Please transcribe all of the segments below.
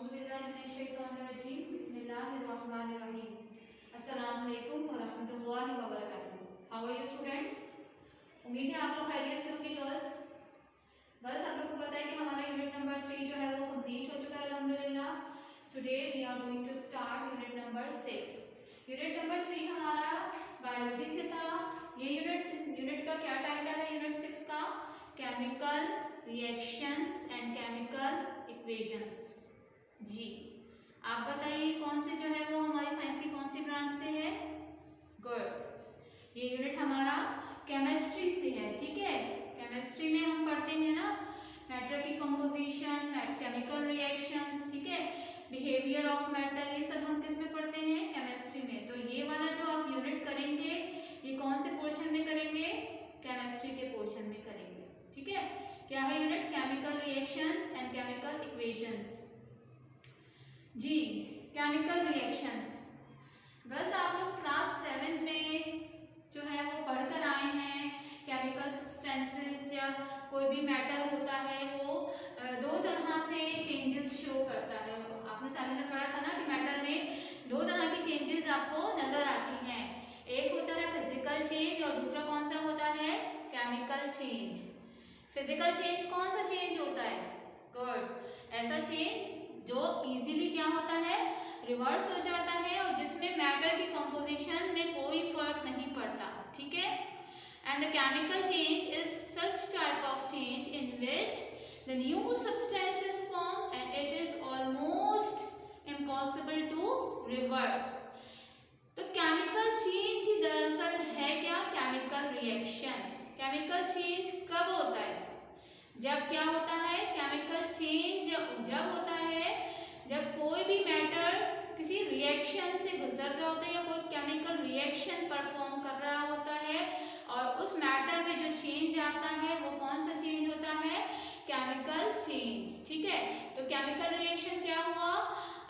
औज़ुबिल्लाहिमिनश्शैतानिर्रजीम बिस्मिल्लाहिर्रहमानिर्रहीम। अस्सलामु अलैकुम व रहमतुल्लाहि व बरकातुहू। How are you students? उम्मीद है आप लोग खैरियत से होंगे। गर्ल्स आप लोग को पता है कि हमारा यूनिट नंबर 3 जो है वो कंप्लीट हो चुका है अल्हम्दुलिल्लाह। Today we are going to start unit number 6। Unit number 3 हमारा बायोलॉजी से था। इस यूनिट का क्या टाइटल है? यूनिट 6 का chemical reactions and chemical equations. जी आप बताइए कौन से जो है वो हमारी साइंस की कौन सी ब्रांच से है? गुड। ये यूनिट हमारा केमिस्ट्री से है। ठीक है, केमिस्ट्री में हम पढ़ते हैं ना मैटर की कंपोजिशन, केमिकल रिएक्शंस, ठीक है, बिहेवियर ऑफ मैटर, ये सब हम किस में पढ़ते हैं? केमिस्ट्री में। तो ये वाला जो आप यूनिट करेंगे ये कौन से पोर्शन में करेंगे? केमिस्ट्री के पोर्शन में करेंगे। ठीक है, क्या है unit? Chemical reactions and chemical equations. जी केमिकल रिएक्शंस बस आप लोग क्लास 7 में जो है वो पढ़कर आए हैं। केमिकल सब्सटेंसेस या कोई भी मैटर होता है वो दो तरह से चेंजेस शो करता है। आपने सामने में पढ़ा था ना कि मैटर में दो तरह की चेंजेस आपको नजर आती हैं। एक होता है फिजिकल चेंज और दूसरा कौन सा होता है? Chemical change. फिजिकल चेंज कौन सा चेंज होता है? गुड। ऐसा चेंज जो इजीली क्या होता है? रिवर्स हो जाता है और जिसमें मैटर की कंपोजिशन में कोई फर्क नहीं पड़ता। ठीक है, and the chemical change is such type of change in which the new substance is form and it is almost impossible to reverse. तो केमिकल चेंज ही दरअसल है क्या? Chemical reaction. केमिकल चेंज कब होता है? जब क्या होता है? केमिकल चेंज जब होता है जब कोई भी मैटर किसी रिएक्शन से गुजर रहा होता है या कोई केमिकल रिएक्शन परफॉर्म कर रहा होता है और उस मैटर में जो चेंज आता है वो कौन सा चेंज होता है? Chemical change. ठीक है, तो केमिकल रिएक्शन क्या हुआ?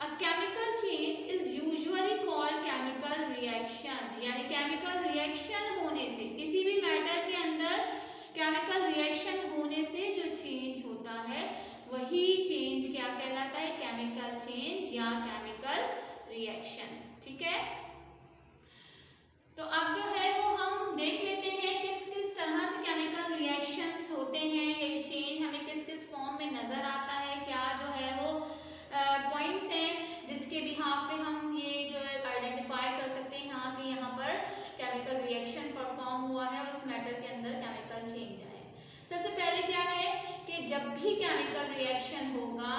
A chemical change is usually called chemical reaction. यानी केमिकल रिएक्शन होने से, किसी भी मैटर के अंदर केमिकल रिएक्शन होने से जो चेंज होता है वही चेंज क्या कहलाता है? केमिकल चेंज या केमिकल रिएक्शन। ठीक है, तो अब जो है वो हम देख लेते हैं किस किस तरह से केमिकल रिएक्शंस होते हैं, ये चेंज हमें किस किस फॉर्म में नजर आता है, क्या जो है वो पॉइंट्स हैं जिसके बिहाफ पे हम ये जो है आइडेंटिफाई कर सकते हैं हाँ कि यहाँ पर केमिकल रिएक्शन परफॉर्म हुआ है, उस मैटर के अंदर केमिकल चेंज आए। सबसे पहले क्या है कि जब भी केमिकल रिएक्शन होगा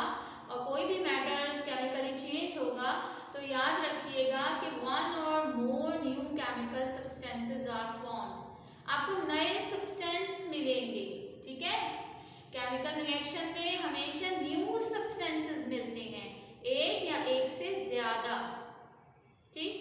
और कोई भी मैटर केमिकली चेंज होगा तो याद रखिएगा कि one or more new chemical substances are formed. आपको नए सब्सटेंस मिलेंगे। ठीक है, केमिकल रिएक्शन में हमेशा न्यू सब्सटेंसेस मिलते हैं, एक या एक से ज्यादा। ठीक,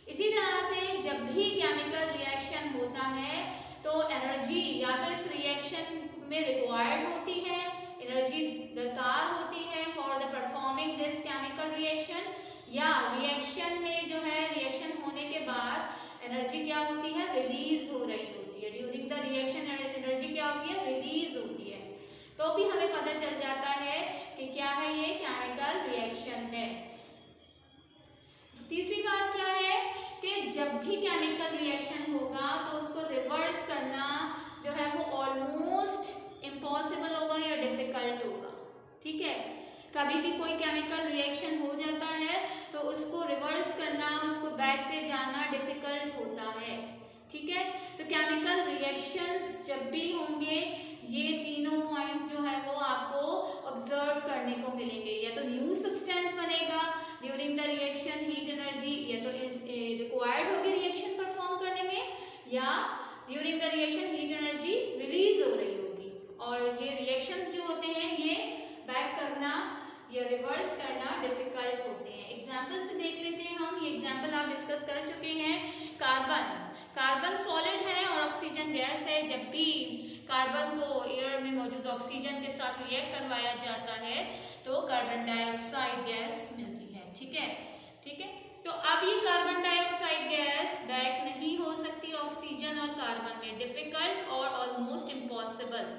इसी तरह से जब भी केमिकल रिएक्शन होता है तो एनर्जी या तो इस रिएक्शन में रिक्वायर्ड होती है, एनर्जी दरकार होती है for the performing this chemical reaction, या रिएक्शन में जो है रिएक्शन होने के बाद एनर्जी क्या होती है? रिलीज हो रही होती है। ड्यूरिंग द रिएक्शन एनर्जी क्या होती है? रिलीज होती है। तो भी हमें पता चल जाता है कि क्या है? ये केमिकल रिएक्शन है। तो तीसरी बात क्या है कि जब भी केमिकल रिएक्शन होगा तो उसको रिवर्स करना जो है वो ऑलमोस्ट इम्पॉसिबल होगा या डिफिकल्ट होगा। ठीक है, कभी भी कोई केमिकल रिएक्शन हो जाता है तो उसको रिवर्स करना, उसको बैक पे जाना डिफिकल्ट होता है। ठीक है, तो केमिकल रिएक्शंस जब भी होंगे ये तीनों पॉइंट्स जो है वो आपको ऑब्जर्व करने को मिलेंगे। या तो न्यू सब्सटेंस बनेगा during the reaction, heat energy या तो रिक्वायर्ड होगी रिएक्शन परफॉर्म करने में, या during the reaction heat energy release हो रही होगी। और ये रिएक्शंस जो होते हैं ये बैक करना या रिवर्स करना डिफिकल्ट होते हैं। एग्जाम्पल से देख लेते हैं हम। ये एग्जाम्पल आप डिस्कस कर चुके हैं। कार्बन सॉलिड है और ऑक्सीजन गैस है। जब भी कार्बन को एयर में मौजूद ऑक्सीजन के साथ रिएक्ट करवाया जाता है तो कार्बन डाइऑक्साइड गैस मिलती है। ठीक है, ठीक है, तो अब ये कार्बन डाइऑक्साइड गैस बैक नहीं हो सकती ऑक्सीजन और कार्बन में, डिफिकल्ट और ऑलमोस्ट इम्पॉसिबल।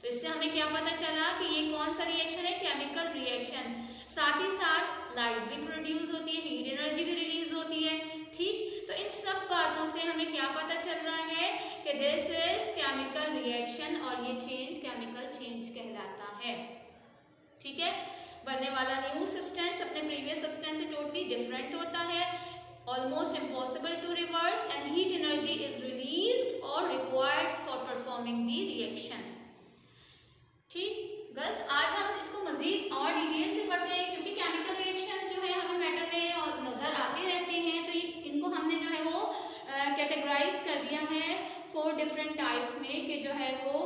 तो इससे हमें क्या पता चला कि ये कौन सा रिएक्शन है? केमिकल रिएक्शन, साथ ही साथ लाइट भी प्रोड्यूस होती है, हीट एनर्जी भी रिलीज होती है। ठीक, तो इन सब बातों से हमें क्या पता चल रहा है कि दिस इज केमिकल रिएक्शन और ये चेंज केमिकल चेंज कहलाता है। ठीक है, बनने वाला न्यू सब्सटेंस अपने प्रीवियस सब्सटेंस से टोटली डिफरेंट होता है, almost impossible to reverse, and heat energy is released or required for performing the reaction. ठीक गर्ल्स, आज हम इसको मजीद और डिटेल से पढ़ते हैं, क्योंकि केमिकल रिएक्शन जो है हमें मैटर में और नजर आते रहते हैं, तो इनको हमने जो है वो कैटेगराइज कर दिया है 4 डिफरेंट टाइप्स में, कि जो है वो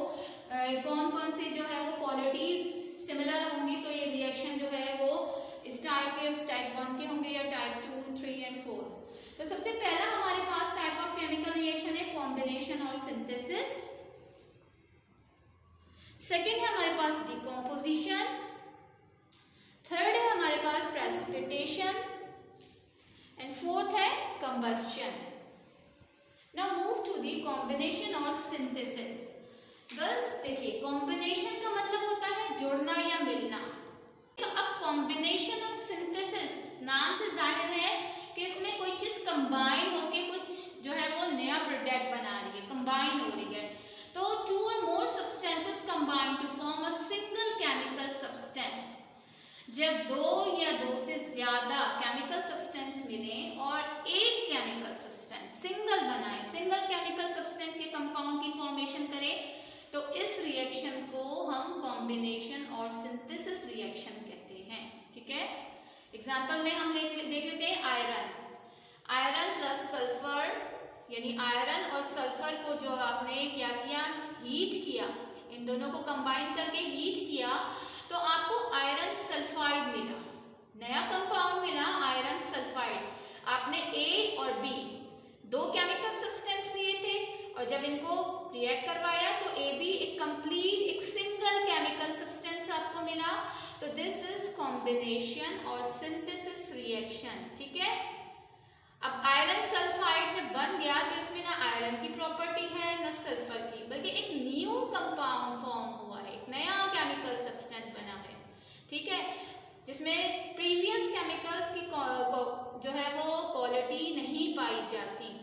कौन कौन से जो है वो क्वालिटीज सिमिलर होंगी, तो ये रिएक्शन जो है वो इस टाइप के टाइप 1 के होंगे या टाइप 2, 3 एंड 4। तो सबसे पहला हमारे पास टाइप ऑफ केमिकल रिएक्शन है कॉम्बिनेशन और सिंथेसिस। सेकेंड है हमारे पास डिकम्पोजिशन। थर्ड है हमारे पास प्रेसिपिटेशन एंड फोर्थ है combustion. Now move to the combination और सिंथेसिस। गर्ल्स देखिए, कॉम्बिनेशन का मतलब होता है जोड़ना या मिलना। तो अब कॉम्बिनेशन और सिंथेसिस नाम से जाहिर है कि इसमें कोई चीज कंबाइन होके कुछ जो है वो नया प्रोडक्ट बना रही है, कंबाइन हो रही है। तो 2 or more substances combine to form a single chemical substance। जब 2 या 2 से ज्यादा केमिकल सब्सटेंस मिले और एक केमिकल सब्सटेंस सिंगल बनाए, सिंगल केमिकल सब्सटेंस ये कंपाउंड की फॉर्मेशन करे, तो इस रिएक्शन को हम कॉम्बिनेशन और सिंथेसिस रिएक्शन कहते हैं। ठीक है, एग्जांपल में हम देख लेते हैं आयरन प्लस सल्फर, यानी आयरन और सल्फर को जो आपने क्या किया, हीट किया, इन दोनों को कंबाइन करके हीट किया, तो आपको आयरन सल्फाइड मिला, नया कंपाउंड मिला आयरन सल्फाइड। आपने ए और बी 2 केमिकल सब्सटेंस लिए थे और जब इनको रिएक्ट करवाया तो ए बी एक कंप्लीट एक सिंगल केमिकल सब्सटेंस आपको मिला। तो दिस इज कॉम्बिनेशन और सिंथेसिस रिएक्शन। ठीक है, अब आयरन सल्फाइड जब बन गया तो इसमें ना आयरन की प्रॉपर्टी है ना सल्फर की, बल्कि एक न्यू कंपाउंड फॉर्म हुआ है, एक नया केमिकल सब्सटेंस बना है। ठीक है, जिसमें प्रीवियस केमिकल्स की जो है वो क्वालिटी नहीं पाई जाती।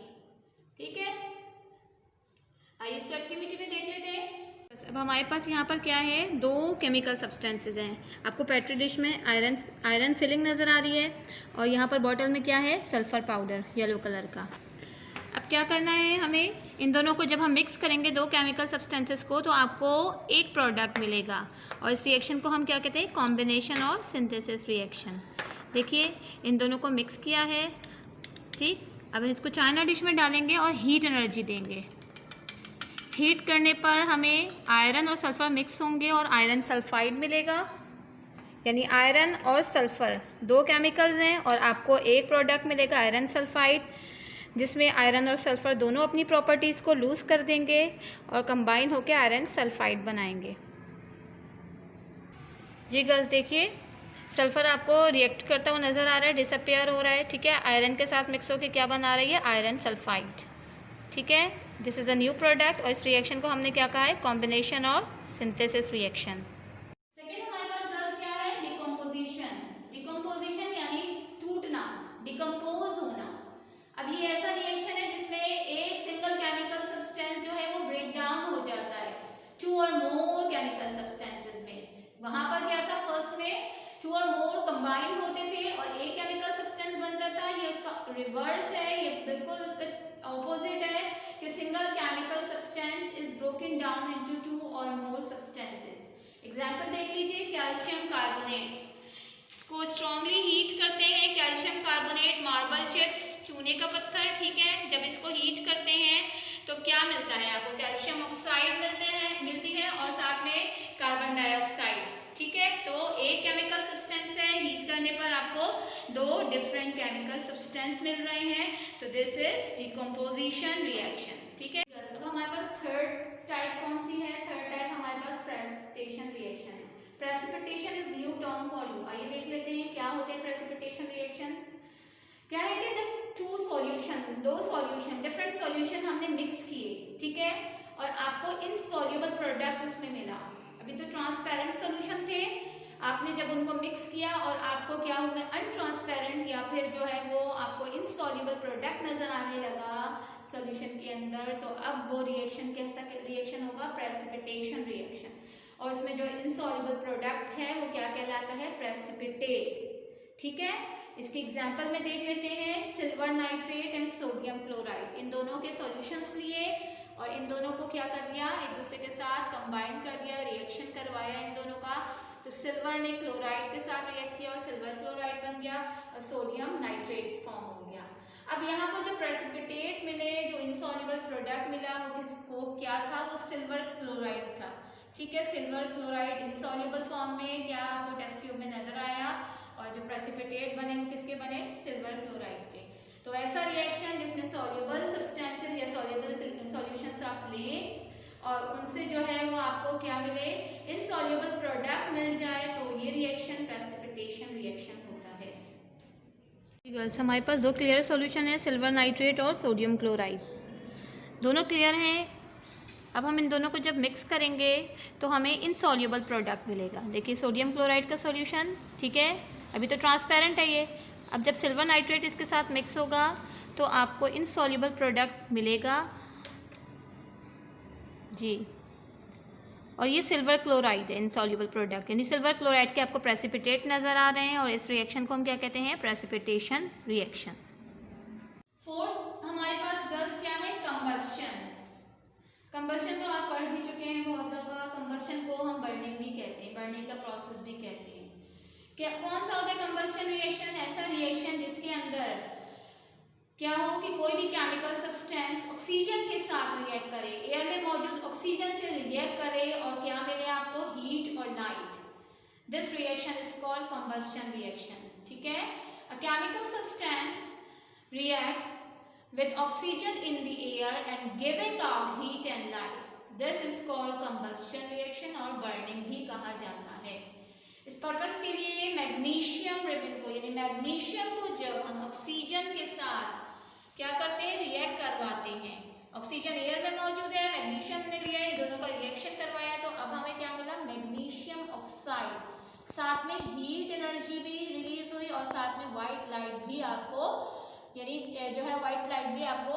ठीक है, आइए इसको एक्टिविटी में देख लेते हैं। अब हमारे पास यहाँ पर क्या है, 2 केमिकल सब्सटेंसेस हैं। आपको पेट्री डिश में आयरन फिलिंग नज़र आ रही है और यहाँ पर बॉटल में क्या है, सल्फर पाउडर येलो कलर का। अब क्या करना है हमें, इन दोनों को जब हम मिक्स करेंगे 2 केमिकल सब्सटेंसेस को, तो आपको एक प्रोडक्ट मिलेगा और इस रिएक्शन को हम क्या कहते हैं, कॉम्बिनेशन और सिंथेसिस रिएक्शन। देखिए इन दोनों को मिक्स किया है। ठीक, अब इसको चाइना डिश में डालेंगे और हीट एनर्जी देंगे। हीट करने पर हमें आयरन और सल्फर मिक्स होंगे और आयरन सल्फाइड मिलेगा, यानी आयरन और सल्फर 2 केमिकल्स हैं और आपको एक प्रोडक्ट मिलेगा आयरन सल्फाइड, जिसमें आयरन और सल्फर दोनों अपनी प्रॉपर्टीज़ को लूज़ कर देंगे और कंबाइन होकर आयरन सल्फाइड बनाएंगे। जी गर्ल्स देखिए, सल्फर आपको रिएक्ट करता हुआ नज़र आ रहा है, डिसअपियर हो रहा है। ठीक है, आयरन के साथ मिक्स होकर क्या बना रही है, आयरन सल्फाइड। ठीक है, this is a new product और इस रिएक्शन को हमने क्या कहा है, कॉम्बिनेशन और सिंथेसिस रिएक्शन। सेकेंड हमारे पास गर्ल्स क्या है, डिकम्पोजिशन। डिकम्पोजिशन यानी टूटना, डिकम्पोज होना। अब ये ऐसा रिएक्शन है जिसमें एक सिंगल केमिकल सब्सटेंस जो है वो ब्रेक डाउन हो जाता है 2 और मोर केमिकल सब्सटेंसेस में। वहां पर क्या था, फर्स्ट में 2 और मोर कंबाइन होते थे और एक केमिकल सब्सटेंस बनता था। ये उसका रिवर्स है, ये बिल्कुल उसका ऑपोजिट है कि single chemical substance is broken down into 2 और मोर सब्सटेंसेस। एग्जांपल देख लीजिए, कैल्शियम कार्बोनेट, इसको स्ट्रांगली हीट करते हैं, कैल्शियम कार्बोनेट, मार्बल चिप्स, चूने का पत्थर। ठीक है, जब इसको हीट करते हैं तो क्या मिलता है आपको, कैल्शियम ऑक्साइड मिलती है और साथ में कार्बन डाइऑक्साइड। ठीक है, तो एक केमिकल सब्सटेंस है, हीट करने पर आपको 2 डिफरेंट केमिकल सब्सटेंस मिल रहे हैं। तो दिस इज डिकम्पोजिशन रिएक्शन। ठीक है, अब हमारे पास थर्ड टाइप कौन सी है, थर्ड टाइप हमारे पास प्रेसिपिटेशन रिएक्शन है। Precipitation is new term for you. आइए देख लेते हैं क्या होते हैं प्रेसिपिटेशन रिएक्शंस। क्या है कि जब 2 सॉल्यूशन डिफरेंट सॉल्यूशन हमने मिक्स किए, ठीक है, और आपको इनसॉल्युबल प्रोडक्ट उसमें मिला। अभी तो ट्रांसपेरेंट सॉल्यूशन थे, आप आपने जब उनको मिक्स किया और आपको क्या हुआ, अनट्रांसपेरेंट या फिर जो है वो आपको इनसॉल्युबल प्रोडक्ट नजर आने लगा सॉल्यूशन के अंदर, तो अब वो रिएक्शन कैसा रिएक्शन होगा, प्रेसिपिटेशन रिएक्शन। और इसमें जो इनसॉल्युबल प्रोडक्ट है वो क्या कहलाता है, प्रेसिपिटेट। ठीक है, इसके एग्जाम्पल में देख लेते हैं, silver nitrate and sodium chloride, इन दोनों के सॉल्यूशंस लिए और इन दोनों को क्या कर दिया, एक दूसरे के साथ कंबाइन कर दिया, रिएक्शन करवाया इन दोनों का। तो सिल्वर ने क्लोराइड के साथ रिएक्ट किया और सिल्वर क्लोराइड बन गया और सोडियम नाइट्रेट फॉर्म हो गया। अब यहाँ पर जो प्रेसिपिटेट मिले, जो इनसॉल्युबल प्रोडक्ट मिला, वो क्या था, वो सिल्वर क्लोराइड था। ठीक है, सिल्वर क्लोराइड इनसॉल्युबल फॉर्म में क्या आपको टेस्ट ट्यूब में नजर आया, और जो प्रेसिपिटेट बने वो किसके बने, सिल्वर क्लोराइड के। तो ऐसा रिएक्शन जिसमें सॉल्युबल सब्सटेंसेस या सॉल्युबल सॉल्यूशंस आप लें और उनसे जो है वो आपको क्या मिले, इनसॉल्युबल प्रोडक्ट मिल जाए, तो ये रिएक्शन प्रेसिपिटेशन रिएक्शन होता है। गर्ल्स, हमारे पास दो क्लियर सॉल्यूशन है, सिल्वर नाइट्रेट और सोडियम क्लोराइड, दोनों क्लियर हैं। अब हम इन दोनों को जब मिक्स करेंगे तो हमें इनसॉल्युबल प्रोडक्ट मिलेगा। देखिए सोडियम क्लोराइड का सॉल्यूशन, ठीक है, अभी तो ट्रांसपेरेंट है ये। अब जब सिल्वर नाइट्रेट इसके साथ मिक्स होगा तो आपको इनसॉल्युबल प्रोडक्ट मिलेगा जी, और ये सिल्वर क्लोराइड है, इनसॉल्युबल प्रोडक्ट, यानी सिल्वर क्लोराइड के आपको प्रेसिपिटेट नज़र आ रहे हैं और इस रिएक्शन को हम क्या कहते हैं, प्रेसिपिटेशन रिएक्शन। फोर्थ हमारे पास गर्ल्स क्या है, कंबस्शन। कंबस्शन तो आप पढ़ भी चुके हैं बहुत दफ़ा। कंबस्शन को हम बर्निंग भी कहते हैं, बर्निंग का प्रोसेस भी कहते हैं। क्या कौन सा होता है कंबस्शन रिएक्शन, ऐसा रिएक्शन जिसके अंदर क्या हो कि कोई भी केमिकल सब्सटेंस ऑक्सीजन के साथ रिएक्ट करे, एयर में मौजूद ऑक्सीजन से रिएक्ट करे और क्या मिले आपको, हीट और light. This reaction is called combustion reaction. ठीक है, a chemical substance react with oxygen in the air and giving out heat and light. This is called combustion reaction और burning भी कहा जाता है। इस पर्पस के लिए मैग्नीशियम रिबन को, यानी मैग्नीशियम को जब हम ऑक्सीजन के साथ क्या करते हैं, रिएक्ट करवाते हैं, ऑक्सीजन एयर में मौजूद है, मैग्नीशियम ने लिया, इन दोनों का रिएक्शन करवाया, तो अब हमें क्या मिला, मैग्नीशियम ऑक्साइड, साथ में हीट एनर्जी भी रिलीज हुई और साथ में वाइट लाइट भी आपको, यानी जो है वाइट लाइट भी आपको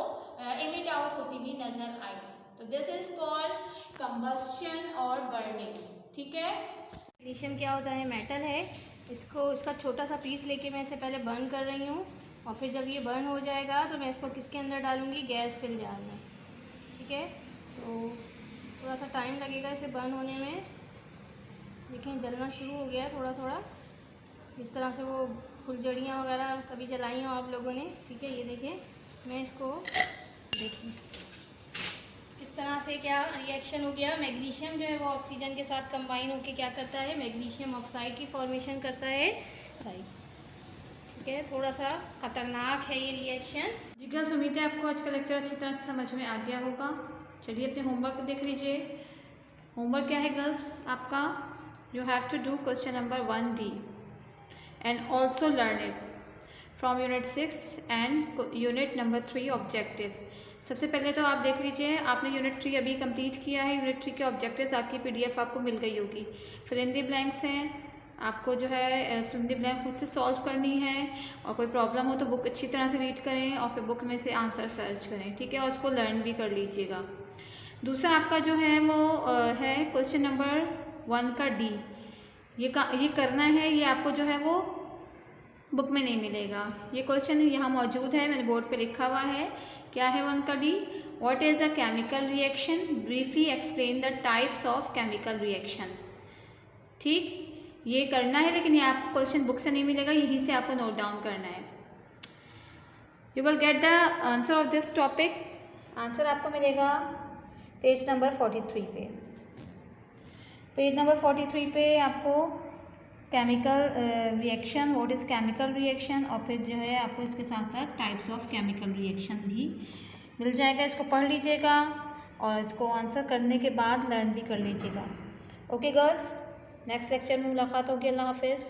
इमिट आउट होती भी नजर आई। तो दिस इज कॉल्ड कंबस्शन और बर्निंग। ठीक है, मैग्नीशियम क्या होता है, मेटल है, इसको इसका छोटा सा पीस लेके मैं इसे पहले बर्न कर रही हूँ और फिर जब ये बर्न हो जाएगा तो मैं इसको किसके अंदर डालूँगी, गैस फिल जार में। ठीक है, तो थोड़ा सा टाइम लगेगा इसे बर्न होने में। देखें जलना शुरू हो गया है थोड़ा थोड़ा, इस तरह से वो फुलझड़ियाँ वगैरह कभी जलाई हो आप लोगों ने। ठीक है, ये देखिए मैं इसको, देखिए इस तरह से क्या रिएक्शन हो गया, मैग्नीशियम जो है वो ऑक्सीजन के साथ कंबाइन होकर क्या करता है, मैग्नीशियम ऑक्साइड की फॉर्मेशन करता है। ठीक है, थोड़ा सा खतरनाक है ये रिएक्शन। जी गर्ल्स, उम्मीद है आपको आज का लेक्चर अच्छी तरह से समझ में आ गया होगा। चलिए अपने होमवर्क देख लीजिए। होमवर्क क्या है गर्ल्स आपका, you have to do question number 1D and also learn it from unit 6 and unit number 3 objective। सबसे पहले तो आप देख लीजिए, आपने यूनिट 3 अभी कंप्लीट किया है, यूनिट 3 के ऑब्जेक्टिव्स आपकी PDF आपको मिल गई होगी। फिल इन द ब्लैंक्स हैं, आपको जो है फिल इन द ब्लैंक खुद से सॉल्व करनी है, और कोई प्रॉब्लम हो तो बुक अच्छी तरह से रीड करें और फिर बुक में से आंसर सर्च करें। ठीक है, और उसको लर्न भी कर लीजिएगा। दूसरा आपका जो है वो है क्वेश्चन नंबर 1 का D। ये करना है, ये आपको जो है वो बुक में नहीं मिलेगा। ये क्वेश्चन यहाँ मौजूद है, मैंने बोर्ड पे लिखा हुआ है। क्या है 1 का D, what is a chemical reaction, briefly explain the types of chemical reaction. ठीक, ये करना है, लेकिन ये आपको क्वेश्चन बुक से नहीं मिलेगा, यहीं से आपको नोट डाउन करना है। You will get the answer of this topic. Answer आपको मिलेगा पेज नंबर 43 पे। पेज नंबर 43 पे आपको chemical reaction, what is chemical reaction, और फिर जो है आपको इसके साथ साथ टाइप्स ऑफ केमिकल रिएक्शन भी मिल जाएगा। इसको पढ़ लीजिएगा और इसको आंसर करने के बाद लर्न भी कर लीजिएगा। ओके गर्ल्स, नेक्स्ट लेक्चर में मुलाकात होगी। अल्लाह हाफिज़।